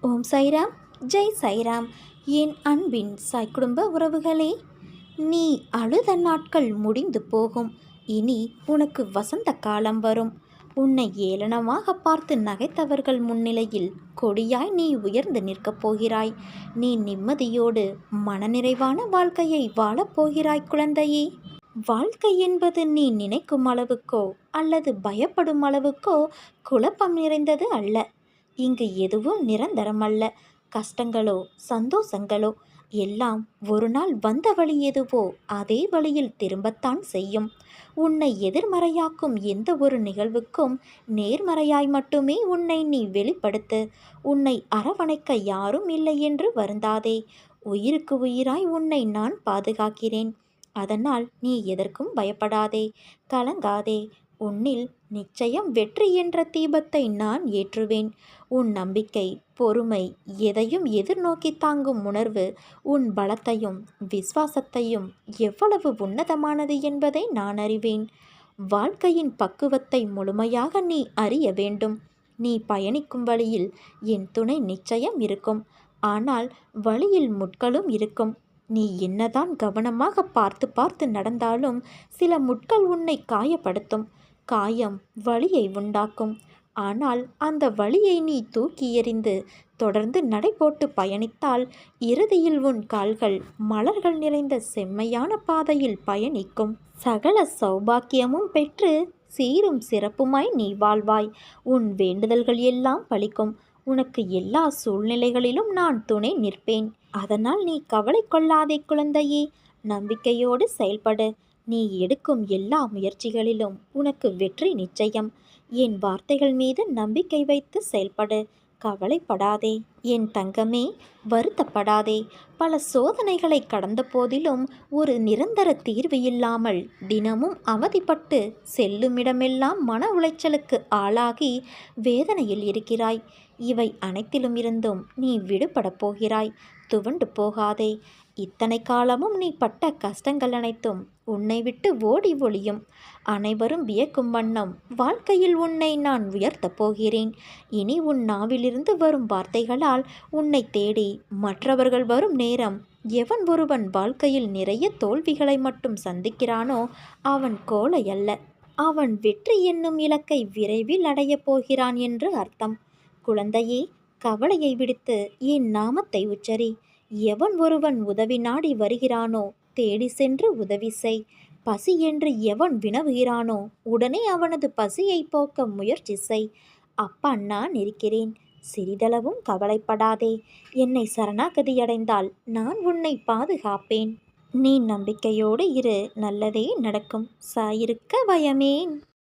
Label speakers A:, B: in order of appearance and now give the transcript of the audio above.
A: ஓம் சாய்ராம், ஜெய் சாய்ராம். என் அன்பின் சாய் குடும்ப உறவுகளே, நீ அழுத நாட்கள் முடிந்து போகும். இனி உனக்கு வசந்த காலம் வரும். உன்னை ஏளனமாக பார்த்து நகைத்தவர்கள் முன்னிலையில் கொடியாய் நீ உயர்ந்து நிற்கப் போகிறாய். நீ நிம்மதியோடு மனநிறைவான வாழ்க்கையை வாழப்போகிறாய் குழந்தையே. வாழ்க்கை என்பது நீ நினைக்கும் அளவுக்கோ அல்லது பயப்படும் அளவுக்கோ குழப்பம் நிறைந்தது அல்ல. இங்கு எதுவும் நிரந்தரமல்ல. கஷ்டங்களோ சந்தோஷங்களோ எல்லாம் ஒரு நாள் வந்த வழி எதுவோ அதே வழியில் திரும்பத்தான் செய்யும். உன்னை எதிர்மறையாக்கும் எந்த ஒரு நிகழ்வுக்கும் நேர்மறையாய் மட்டுமே உன்னை நீ வெளிப்படுத்து. உன்னை அரவணைக்க யாரும் இல்லை என்று வருந்தாதே. உயிருக்கு உயிராய் உன்னை நான் பாதுகாக்கிறேன். அதனால் நீ எதற்கும் பயப்படாதே, கலங்காதே. உன்னில் நிச்சயம் வெற்றி என்ற தீபத்தை நான் ஏற்றுவேன். உன் நம்பிக்கை, பொறுமை, எதையும் எதிர்நோக்கி தாங்கும் உணர்வு உன் பலத்தையும் விசுவாசத்தையும் எவ்வளவு உன்னதமானது என்பதை நான் அறிவேன். வாழ்க்கையின் பக்குவத்தை முழுமையாக நீ அறிய வேண்டும். நீ பயணிக்கும் வழியில் என் துணை நிச்சயம் இருக்கும். ஆனால் வழியில் முட்களும் இருக்கும். நீ என்னதான் கவனமாக பார்த்து பார்த்து நடந்தாலும் சில முட்கள் உன்னை காயப்படுத்தும். காயம் வலியை உண்டாக்கும். ஆனால் அந்த வலியை நீ தூக்கி எறிந்து தொடர்ந்து நடைபோட்டு பயணித்தால் இறுதியில் உன் கால்கள் மலர்கள் நிறைந்த செம்மையான பாதையில் பயணிக்கும். சகல சௌபாக்கியமும் பெற்று சீரும் சிறப்புமாய் நீ வாழ்வாய். உன் வேண்டுதல்கள் எல்லாம் பலிக்கும். உனக்கு எல்லா சூழ்நிலைகளிலும் நான் துணை நிற்பேன். அதனால் நீ கவலை கொள்ளாதே குழந்தையே. நம்பிக்கையோடு செயல்படு. நீ எடுக்கும் எல்லா முயற்சிகளிலும் உனக்கு வெற்றி நிச்சயம். என் வார்த்தைகள் மீது நம்பிக்கை வைத்து செயல்படு. கவலைப்படாதே என் தங்கமே, வருத்தப்படாதே. பல சோதனைகளை கடந்த போதிலும் ஒரு நிரந்தர தீர்வு இல்லாமல் தினமும் அவதிப்பட்டு செல்லுமிடமெல்லாம் மன உளைச்சலுக்கு ஆளாகி வேதனையில் இருக்கிறாய். இவை அனைத்திலும் இருந்தும் நீ விடுபடப் போகிறாய். துவண்டு போகாதே. இத்தனை காலமும் நீ பட்ட கஷ்டங்கள் அனைத்தும் உன்னை விட்டு ஓடி ஒளியும். அனைவரும் வியக்கும் வண்ணம் வாழ்க்கையில் உன்னை நான் உயர்த்தப் போகிறேன். இனி உன் நாவிலிருந்து வரும் வார்த்தைகளால் உன்னை தேடி மற்றவர்கள் வரும் நேரம், எவன் ஒருவன் வாழ்க்கையில் நிறைய தோல்விகளை மட்டும் சந்திக்கிறானோ அவன் கோழை அல்ல. அவன் வெற்றி என்னும் இலக்கை விரைவில் அடையப் போகிறான் என்று அர்த்தம். குழந்தையே, கவலையை விடுத்து என் நாமத்தை உச்சரி. எவன் ஒருவன் உதவி நாடி வருகிறானோ தேடி சென்று உதவி செய். பசி என்று எவன் வினவுகிறானோ உடனே அவனது பசியை போக்க முயற்சி செய். அப்பா நான் இருக்கிறேன். சிறிதளவும் கவலைப்படாதே. என்னை சரணாகதியடைந்தால் நான் உன்னை பாதுகாப்பேன். நீ நம்பிக்கையோடு இரு. நல்லதே நடக்கும். சாயிருக்க பயமேன்.